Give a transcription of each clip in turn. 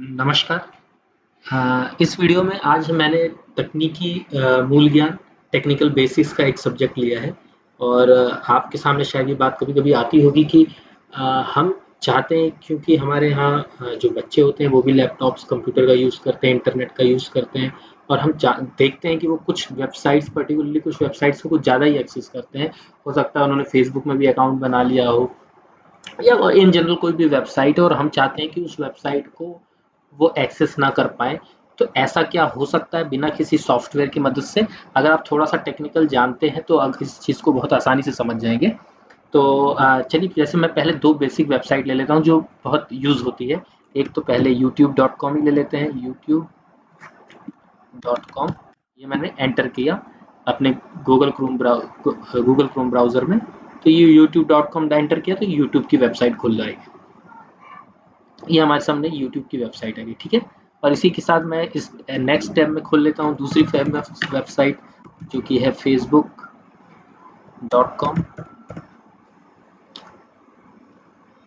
नमस्कार। हाँ, इस वीडियो में आज मैंने तकनीकी मूल ज्ञान टेक्निकल बेसिक्स का एक सब्जेक्ट लिया है और आपके सामने शायद ये बात कभी-कभी आती होगी कि हम चाहते हैं क्योंकि हमारे यहाँ जो बच्चे होते हैं वो भी लैपटॉप्स, कंप्यूटर का यूज़ करते हैं, इंटरनेट का यूज़ करते हैं और हम देखते हैं कि वो कुछ वेबसाइट्स पर्टिकुलरली कुछ वेबसाइट्स को कुछ ज़्यादा ही एक्सेस करते हैं। हो सकता है उन्होंने फेसबुक में भी अकाउंट बना लिया हो या इन जनरल कोई भी वेबसाइट है और हम चाहते हैं कि उस वेबसाइट को वो एक्सेस ना कर पाए। तो ऐसा क्या हो सकता है बिना किसी सॉफ्टवेयर की मदद से? अगर आप थोड़ा सा टेक्निकल जानते हैं तो आप इस चीज़ को बहुत आसानी से समझ जाएंगे। तो चलिए जैसे मैं पहले दो बेसिक वेबसाइट ले लेता हूँ जो बहुत यूज़ होती है। एक तो पहले youtube.com ही ले लेते हैं। youtube.com ये मैंने एंटर किया अपने गूगल क्रोम ब्राउज़र में। तो ये youtube.com एंटर किया तो यूट्यूब की वेबसाइट खुल जाएगी। ये हमारे सामने यूट्यूब की वेबसाइट है, ठीक है। और इसी के साथ मैं इस नेक्स्ट टैब में खोल लेता हूँ दूसरी वेबसाइट जो कि है facebook.com।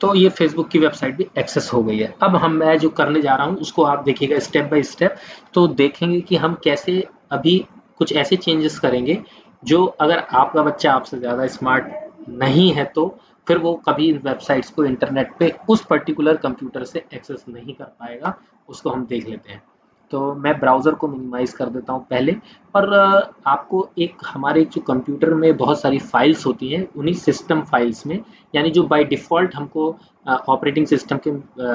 तो ये फेसबुक की वेबसाइट भी एक्सेस हो गई है। अब मैं जो करने जा रहा हूँ उसको आप देखिएगा स्टेप बाय स्टेप। तो देखेंगे कि हम कैसे अभी कुछ ऐसे चेंजेस करेंगे जो अगर आपका बच्चा आपसे ज़्यादा स्मार्ट नहीं है तो फिर वो कभी इन वेबसाइट्स को इंटरनेट पे उस पर्टिकुलर कंप्यूटर से एक्सेस नहीं कर पाएगा। उसको हम देख लेते हैं। तो मैं ब्राउज़र को मिनिमाइज कर देता हूँ पहले। और आपको एक हमारे जो कंप्यूटर में बहुत सारी फाइल्स होती हैं उन्हीं सिस्टम फाइल्स में, यानी जो बाय डिफ़ॉल्ट हमको ऑपरेटिंग सिस्टम के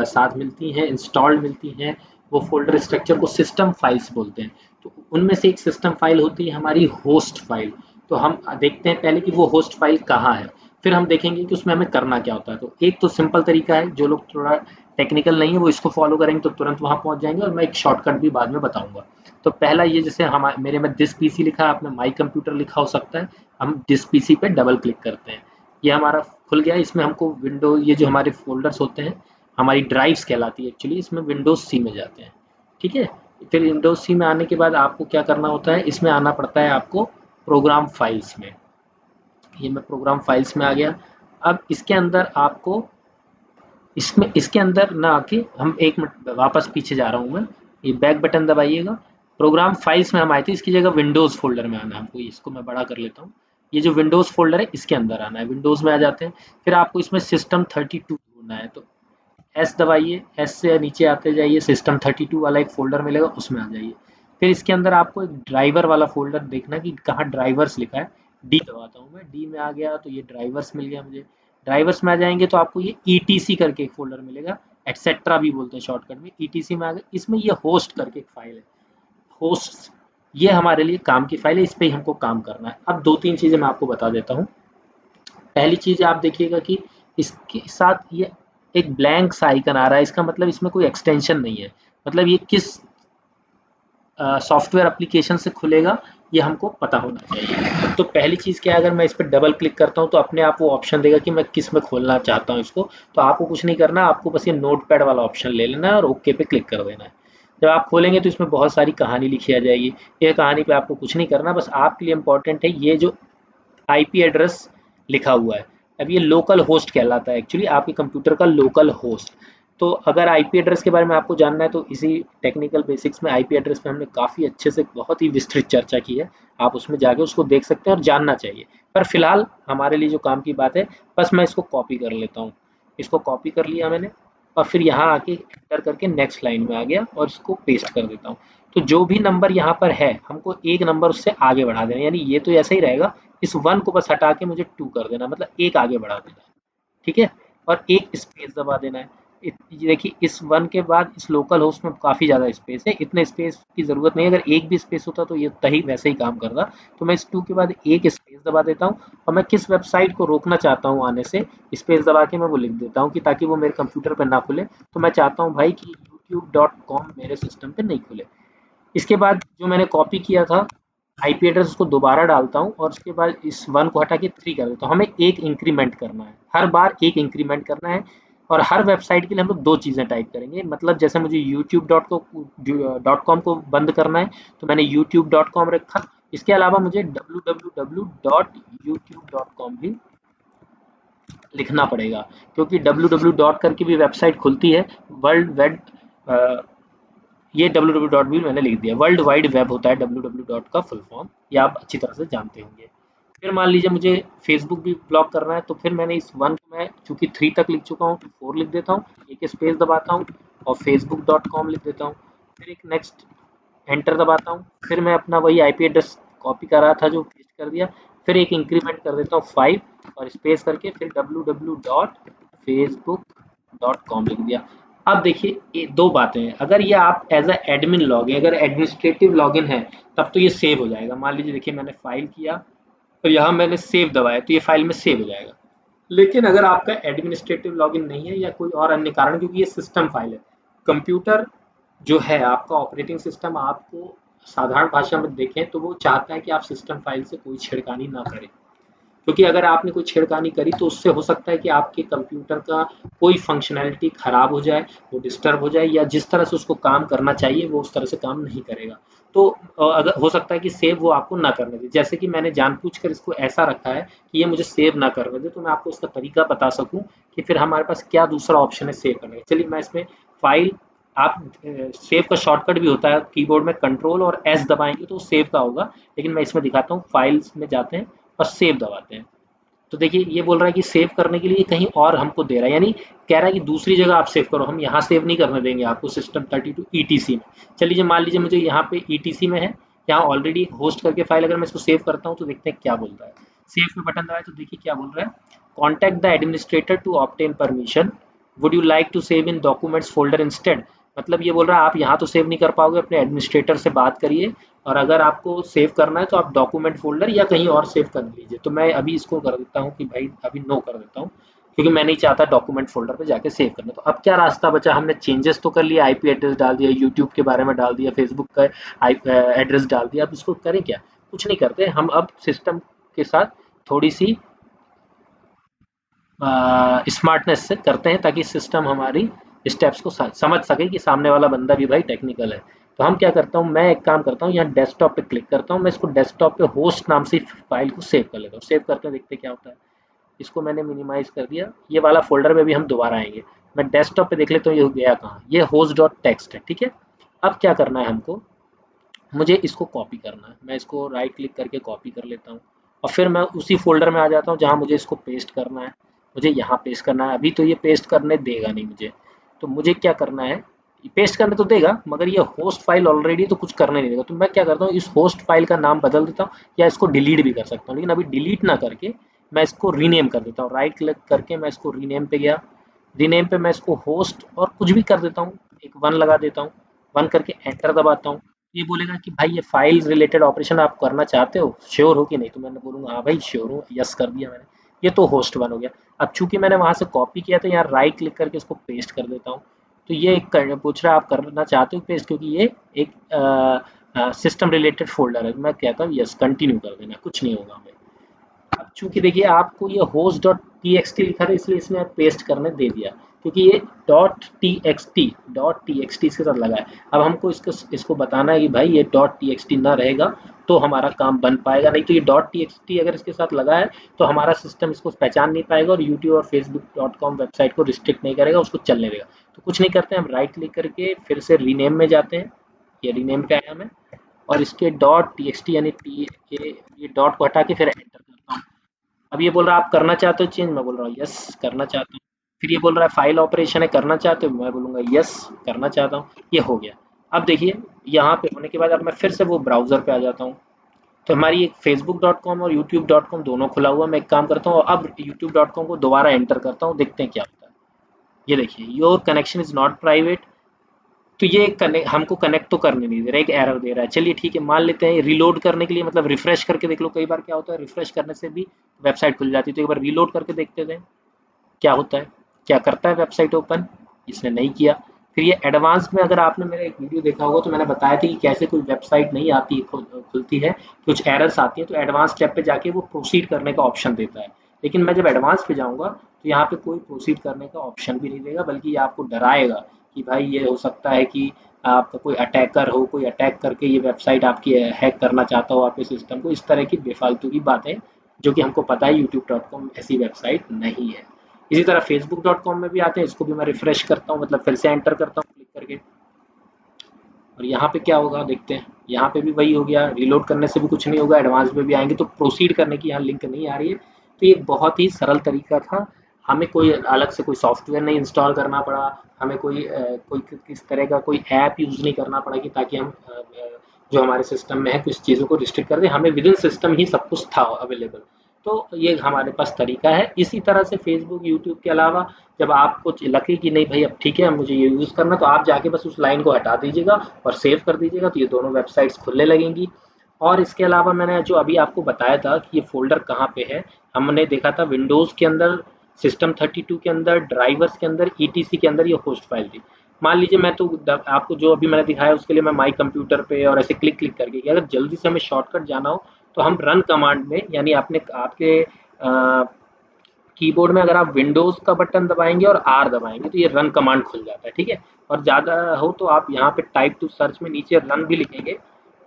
साथ मिलती हैं, इंस्टॉल्ड मिलती हैं, वो फ़ोल्डर स्ट्रक्चर को सिस्टम फाइल्स बोलते हैं। तो उनमें से एक सिस्टम फाइल होती है हमारी होस्ट फाइल। तो हम देखते हैं पहले कि वो होस्ट फाइल कहाँ है, फिर हम देखेंगे कि उसमें हमें करना क्या होता है। तो एक तो सिंपल तरीका है, जो लोग थोड़ा टेक्निकल नहीं है वो इसको फॉलो करेंगे तो तुरंत वहाँ पहुँच जाएंगे और मैं एक शॉर्टकट भी बाद में बताऊँगा। तो पहला ये जैसे मेरे में दिस पीसी लिखा है, आपने माई कंप्यूटर लिखा हो सकता है। हम दिस पीसी पे डबल क्लिक करते हैं, ये हमारा खुल गया। इसमें हमको विंडो ये जो हमारे फ़ोल्डर्स होते हैं, हमारी ड्राइव्स कहलाती है एक्चुअली, इसमें विंडोज़ सी में जाते हैं, ठीक है। फिर विंडोज़ सी में आने के बाद आपको क्या करना होता है, इसमें आना पड़ता है आपको प्रोग्राम फाइल्स में। ये मैं प्रोग्राम फाइल्स में आ गया। अब इसके अंदर आपको इसके अंदर ना आके हम एक मिनट वापस पीछे जा रहा हूँ मैं, ये बैक बटन दबाइएगा। प्रोग्राम फाइल्स में हम आए थे, इसकी जगह विंडोज़ फ़ोल्डर में आना है हमको। इसको मैं बड़ा कर लेता हूँ। ये जो विंडोज़ फ़ोल्डर है इसके अंदर आना है, विंडोज़ में आ जाते हैं। फिर आपको इसमें सिस्टम 32 ढूँढना है, तो एस दबाइए, एस से नीचे आते जाइए, सिस्टम 32 वाला एक फ़ोल्डर मिलेगा उसमें आ जाइए। फिर इसके अंदर आपको एक ड्राइवर वाला फ़ोल्डर देखना कि कहाँ ड्राइवर्स लिखा है। डी दबाता हूँ मैं, डी में आ गया तो ये ड्राइवर्स मिल गया मुझे। ड्राइवर्स में आ जाएंगे तो आपको ये ईटीसी करके एक फ़ोल्डर मिलेगा, एटसेट्रा भी बोलते हैं शॉर्टकट में। ईटीसी में आ गए, इसमें ये होस्ट करके एक फाइल है, होस्ट। ये हमारे लिए काम की फाइल है, इस पे ही हमको काम करना है। अब दो तीन चीज़ें मैं आपको बता देता हूँ। पहली चीज़ आप देखिएगा कि इसके साथ ये एक ब्लैंक सा आइकन आ रहा है, इसका मतलब इसमें कोई एक्सटेंशन नहीं है। मतलब ये किस सॉफ्टवेयर एप्लीकेशन से खुलेगा ये हमको पता होना चाहिए। तो पहली चीज़ क्या है, अगर मैं इस पर डबल क्लिक करता हूँ तो अपने आप वो ऑप्शन देगा कि मैं किस में खोलना चाहता हूँ इसको। तो आपको कुछ नहीं करना, आपको बस ये नोट पैड वाला ऑप्शन ले लेना है और ओके पे क्लिक कर देना है। जब आप खोलेंगे तो इसमें बहुत सारी कहानी लिखी आ जाएगी। ये कहानी पे आपको कुछ नहीं करना, बस आपके लिए इम्पोर्टेंट है ये जो आईपी एड्रेस लिखा हुआ है। अब ये लोकल होस्ट कहलाता है एक्चुअली, आपके कंप्यूटर का लोकल होस्ट। तो अगर आईपी एड्रेस के बारे में आपको जानना है तो इसी टेक्निकल बेसिक्स में आईपी एड्रेस पे हमने काफ़ी अच्छे से बहुत ही विस्तृत चर्चा की है। आप उसमें जाके उसको देख सकते हैं और जानना चाहिए। पर फिलहाल हमारे लिए जो काम की बात है, बस मैं इसको कॉपी कर लेता हूँ। इसको कॉपी कर लिया मैंने और फिर यहाँ आके एंटर करके नेक्स्ट लाइन में आ गया और इसको पेस्ट कर देता हूँ। तो जो भी नंबर यहाँ पर है हमको एक नंबर उससे आगे बढ़ा देना, यानी ये तो ऐसा ही रहेगा। इस 1 को बस हटा के मुझे 2 कर देना, मतलब एक आगे बढ़ा देना है, ठीक है। और एक स्पेस दबा देना है। ये देखिए इस 1 के बाद इस लोकल होस्ट में काफ़ी ज़्यादा स्पेस है, इतने स्पेस की ज़रूरत नहीं है। अगर एक भी स्पेस होता तो ये तही वैसे ही काम करता। तो मैं इस 2 के बाद एक स्पेस दबा देता हूँ और मैं किस वेबसाइट को रोकना चाहता हूँ आने से, स्पेस दबा के मैं वो लिख देता हूँ कि ताकि वो मेरे कंप्यूटर पर ना खुले। तो मैं चाहता हूँ भाई कि youtube.com मेरे सिस्टम पे नहीं खुले। इसके बाद जो मैंने कॉपी किया था आईपी एड्रेस उसको दोबारा डालता हूँ और उसके बाद इस 1 को हटा के 3 कर देता हूँ। हमें एक इंक्रीमेंट करना है, हर बार एक इंक्रीमेंट करना है। और हर वेबसाइट के लिए हम लोग दो चीज़ें टाइप करेंगे। मतलब जैसे मुझे youtube.com को बंद करना है तो मैंने youtube.com रखा। इसके अलावा मुझे www.youtube.com भी लिखना पड़ेगा, क्योंकि www डॉट करके भी वेबसाइट खुलती है, वर्ल्ड वेड ये www भी मैंने लिख दिया। वर्ल्ड वाइड वेब होता है www का फुल फॉर्म, ये आप अच्छी तरह से जानते होंगे। फिर मान लीजिए मुझे फेसबुक भी ब्लॉक करना है, तो फिर मैंने इस वन को मैं चूंकि 3 तक लिख चुका हूँ तो 4 लिख देता हूँ, एक स्पेस दबाता हूँ और facebook.com लिख देता हूँ, फिर एक नेक्स्ट एंटर दबाता हूँ, फिर मैं अपना वही आईपी एड्रेस कॉपी कर रहा था जो पेस्ट कर दिया, फिर एक इंक्रीमेंट कर देता हूँ 5 और स्पेस करके फिर www.facebook.com लिख दिया। अब देखिए ये दो बातें हैं, अगर ये आप एज अ एडमिन लॉगिन, अगर एडमिनिस्ट्रेटिव लॉगिन है तब तो ये सेव हो जाएगा। मान लीजिए देखिए मैंने फाइल किया और यहाँ मैंने सेव दबाया तो ये फाइल में सेव हो जाएगा। लेकिन अगर आपका एडमिनिस्ट्रेटिव लॉगिन नहीं है या कोई और अन्य कारण, क्योंकि ये सिस्टम फाइल है, कंप्यूटर जो है आपका ऑपरेटिंग सिस्टम, आपको साधारण भाषा में देखें तो वो चाहता है कि आप सिस्टम फाइल से कोई छेड़खानी ना करें, क्योंकि अगर आपने कोई छेड़खानी करी तो उससे हो सकता है कि आपके कंप्यूटर का कोई फंक्शनैलिटी खराब हो जाए, वो डिस्टर्ब हो जाए, या जिस तरह से उसको काम करना चाहिए वो उस तरह से काम नहीं करेगा। तो अगर हो सकता है कि सेव वो आपको ना करने दे, जैसे कि मैंने जानबूझकर इसको ऐसा रखा है कि ये मुझे सेव ना करने दे, तो मैं आपको उसका तरीका बता सकूं कि फिर हमारे पास क्या दूसरा ऑप्शन है सेव करने का। चलिए मैं इसमें फाइल, आप सेव का शॉर्टकट भी होता है कीबोर्ड में, कंट्रोल और एस दबाएंगे तो सेव का होगा, लेकिन मैं इसमें दिखाता हूँ। फाइल्स में जाते हैं और सेव दबाते हैं, तो देखिए ये बोल रहा है कि सेव करने के लिए कहीं और हमको दे रहा है, यानी कह रहा है कि दूसरी जगह आप सेव करो, हम यहाँ सेव नहीं करने देंगे आपको सिस्टम 32 ईटीसी में। चलिए मान लीजिए मुझे यहाँ पे ईटीसी में है, यहाँ ऑलरेडी होस्ट करके फाइल, अगर मैं इसको सेव करता हूँ तो देखते हैं क्या बोलता है। सेव पे बटन दबाए तो देखिए क्या बोल रहा है, contact the administrator to obtain permission, would you like to save in documents folder instead. मतलब ये बोल रहा है आप यहाँ तो सेव नहीं कर पाओगे, अपने एडमिनिस्ट्रेटर से बात करिए, और अगर आपको सेव करना है तो आप डॉक्यूमेंट फोल्डर या कहीं और सेव कर लीजिए। तो मैं अभी इसको कर देता हूँ कि भाई अभी नो कर देता हूँ, क्योंकि मैं नहीं चाहता डॉक्यूमेंट फोल्डर पे जाके सेव करना। तो अब क्या रास्ता बचा, हमने चेंजेस तो कर लिया, आईपी एड्रेस डाल दिया, यूट्यूब के बारे में डाल दिया, फेसबुक का एड्रेस डाल दिया, अब इसको करें क्या, कुछ नहीं करते हम। अब सिस्टम के साथ थोड़ी सी स्मार्टनेस से करते हैं ताकि सिस्टम हमारी स्टेप्स को समझ सके कि सामने वाला बंदा भी भाई टेक्निकल है। तो हम क्या करता हूँ, मैं एक काम करता हूँ, यहाँ डेस्कटॉप पे क्लिक करता हूँ, मैं इसको डेस्कटॉप पे होस्ट नाम से फाइल को सेव कर लेता हूँ। सेव करते हैं, देखते हैं क्या होता है। इसको मैंने मिनिमाइज कर दिया, ये वाला फोल्डर में भी हम दोबारा आएंगे। मैं डेस्कटॉप पे देख लेता हूँ ये गया कहाँ, ये होस्ट डॉट टेक्स्ट है, ठीक है। अब क्या करना है हमको, मुझे इसको कॉपी करना है, मैं इसको राइट क्लिक करके कॉपी कर लेता हूँ और फिर मैं उसी फोल्डर में आ जाता हूँ जहाँ मुझे इसको पेस्ट करना है। मुझे यहाँ पेस्ट करना है, अभी तो ये पेस्ट करने देगा नहीं मुझे, तो मुझे क्या करना है, पेस्ट करने तो देगा मगर ये होस्ट फाइल ऑलरेडी तो कुछ करने नहीं देगा। तो मैं क्या करता हूँ, इस होस्ट फाइल का नाम बदल देता हूँ या इसको डिलीट भी कर सकता हूँ, लेकिन अभी डिलीट ना करके मैं इसको रीनेम कर देता हूँ। राइट क्लिक करके मैं इसको रीनेम पे गया, रीनेम पे मैं इसको होस्ट और कुछ भी कर देता हूँ, एक 1 लगा देता हूँ, 1 करके एंटर दबाता हूँ। ये बोलेगा कि भाई ये फाइल रिलेटेड ऑपरेशन आप करना चाहते हो, श्योर हो कि नहीं, तो मैंने बोलूँगा हाँ भाई श्योर हूँ, यस कर दिया मैंने। ये तो होस्ट 1 हो गया। अब चूंकि मैंने वहाँ से कॉपी किया तो यहाँ राइट क्लिक करके इसको पेस्ट कर देता हूँ। तो ये एक पूछ रहा है आप करना चाहते हो पेस्ट, क्योंकि ये एक सिस्टम रिलेटेड फोल्डर है। मैं कहता हूँ यस, कंटिन्यू कर देना, कुछ नहीं होगा हमें। अब चूंकि देखिए आपको ये host dot T x T लिखा था इसलिए इसने पेस्ट करने दे दिया, क्योंकि ये डॉट टी एक्स टी इसके साथ लगा है। अब हमको इसको बताना है कि भाई ये डॉट टी एक्स टी ना रहेगा तो हमारा काम बन पाएगा, नहीं तो ये डॉट टी एक्स टी अगर इसके साथ लगा है तो हमारा सिस्टम इसको पहचान नहीं पाएगा और यूट्यूब और facebook.com वेबसाइट को रिस्ट्रिक्ट नहीं करेगा, उसको चलने देगा। तो कुछ नहीं करते, हम राइट क्लिक करके फिर से रीनेम में जाते हैं, ये रीनेम पे आया मैं, और इसके डॉट टी एक्स टी यानी टी ये डॉट को हटा के फिर एंटर करता हूँ। अब ये बोल रहा है आप करना चाहते हो चेंज, मैं बोल रहा हूँ यस करना चाहता हूँ। फिर ये बोल रहा है फाइल ऑपरेशन है करना चाहते हो, मैं बोलूँगा यस करना चाहता हूँ। ये हो गया। अब देखिए यहाँ पे होने के बाद अब मैं फिर से वो ब्राउज़र पे आ जाता हूँ, तो हमारी एक facebook.com और youtube.com दोनों खुला हुआ। मैं एक काम करता हूँ, अब youtube.com को दोबारा एंटर करता हूँ, देखते हैं क्या होता है। ये देखिए your connection is not private, तो ये हमको कनेक्ट तो करने नहीं दे रहा है, एक एरर दे रहा है। चलिए ठीक है, मान लेते हैं रिलोड करने के लिए, मतलब रिफ्रेश करके देख लो, कई बार क्या होता है रिफ्रेश करने से भी वेबसाइट खुल जाती है। तो एक बार रिलोड करके देखते थे क्या होता है, क्या करता है वेबसाइट ओपन, इसने नहीं किया। फिर ये एडवांस में, अगर आपने मेरा एक वीडियो देखा होगा तो मैंने बताया था कि कैसे कोई वेबसाइट नहीं आती खुलती है, कुछ एरर्स आती हैं, तो एडवांस स्टेप पे जाके वो प्रोसीड करने का ऑप्शन देता है। लेकिन मैं जब एडवांस पे जाऊंगा तो यहाँ पे कोई प्रोसीड करने का ऑप्शन भी नहीं देगा, बल्कि ये आपको डराएगा कि भाई ये हो सकता है कि आपका कोई अटैकर हो, कोई अटैक करके ये वेबसाइट आपकी हैक करना चाहता हो आपके सिस्टम को, इस तरह की बेफालतू की बातें, जो कि हमको पता है youtube.com ऐसी वेबसाइट नहीं है। इसी तरह facebook.com में भी आते हैं, इसको भी मैं रिफ्रेश करता हूँ, मतलब फिर से एंटर करता हूँ क्लिक करके, और यहाँ पे क्या होगा देखते हैं, यहाँ पे भी वही हो गया, रीलोड करने से भी कुछ नहीं होगा, एडवांस में भी आएंगे तो प्रोसीड करने की यहाँ लिंक नहीं आ रही है। तो ये बहुत ही सरल तरीका था, हमें कोई अलग से कोई सॉफ्टवेयर नहीं इंस्टॉल करना पड़ा, हमें कोई किस तरह का कोई ऐप यूज़ नहीं करना पड़ा कि ताकि हम जो हमारे सिस्टम में है कुछ चीज़ों को रिस्ट्रिक्ट कर दें, हमें विद इन सिस्टम ही सब कुछ था अवेलेबल। तो ये हमारे पास तरीका है। इसी तरह से फेसबुक यूट्यूब के अलावा जब आपको लगे कि नहीं भाई अब ठीक है मुझे ये यूज़ करना, तो आप जाके बस उस लाइन को हटा दीजिएगा और सेव कर दीजिएगा, तो ये दोनों वेबसाइट्स खुलने लगेंगी। और इसके अलावा मैंने जो अभी आपको बताया था कि ये फ़ोल्डर कहाँ पे है, हमने देखा था विंडोज़ के अंदर, सिस्टम 32 के अंदर, ड्राइवर्स के अंदर, ईटीसी के अंदर ये होस्ट फाइल थी। मान लीजिए मैं तो आपको जो अभी मैंने दिखाया उसके लिए मैं माई कंप्यूटर पे और ऐसे क्लिक क्लिक करके कि अगर जल्दी से हमें शॉर्टकट जाना हो तो हम रन कमांड में, यानी आपने आपके कीबोर्ड में अगर आप विंडोज़ का बटन दबाएंगे और आर दबाएंगे तो ये रन कमांड खुल जाता है, ठीक है। और ज़्यादा हो तो आप यहाँ पे टाइप टू सर्च में नीचे रन भी लिखेंगे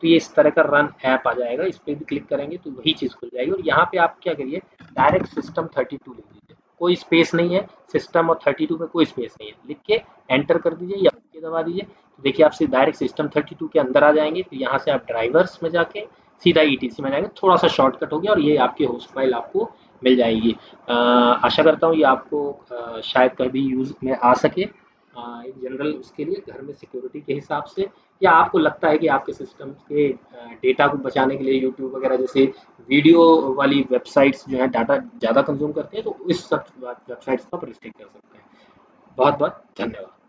तो ये इस तरह का रन ऐप आ जाएगा, इस पर भी क्लिक करेंगे तो वही चीज़ खुल जाएगी। और यहाँ पे आप क्या करिए, डायरेक्ट सिस्टम 32 लिख दीजिए, कोई स्पेस नहीं है, सिस्टम और 32 में कोई स्पेस नहीं है, लिख के एंटर कर दीजिए या ओके दबा दीजिए। तो देखिए आप डायरेक्ट सिस्टम 32 के अंदर आ जाएंगे। तो यहाँ से आप ड्राइवर्स में जाके सीधा ईटीसी में जाएंगे, थोड़ा सा शॉर्टकट हो गया और ये आपकी होस्ट फाइल आपको मिल जाएगी। आशा करता हूँ ये आपको शायद कभी यूज़ में आ सके, एक जनरल उसके लिए घर में सिक्योरिटी के हिसाब से, या आपको लगता है कि आपके सिस्टम के डेटा को बचाने के लिए यूट्यूब वगैरह जैसे वीडियो वाली वेबसाइट्स जो है डाटा ज़्यादा कंज्यूम करते हैं, तो इस सब वेबसाइट्स को आप रिस्ट्रिक्ट कर सकते हैं। बहुत बहुत धन्यवाद।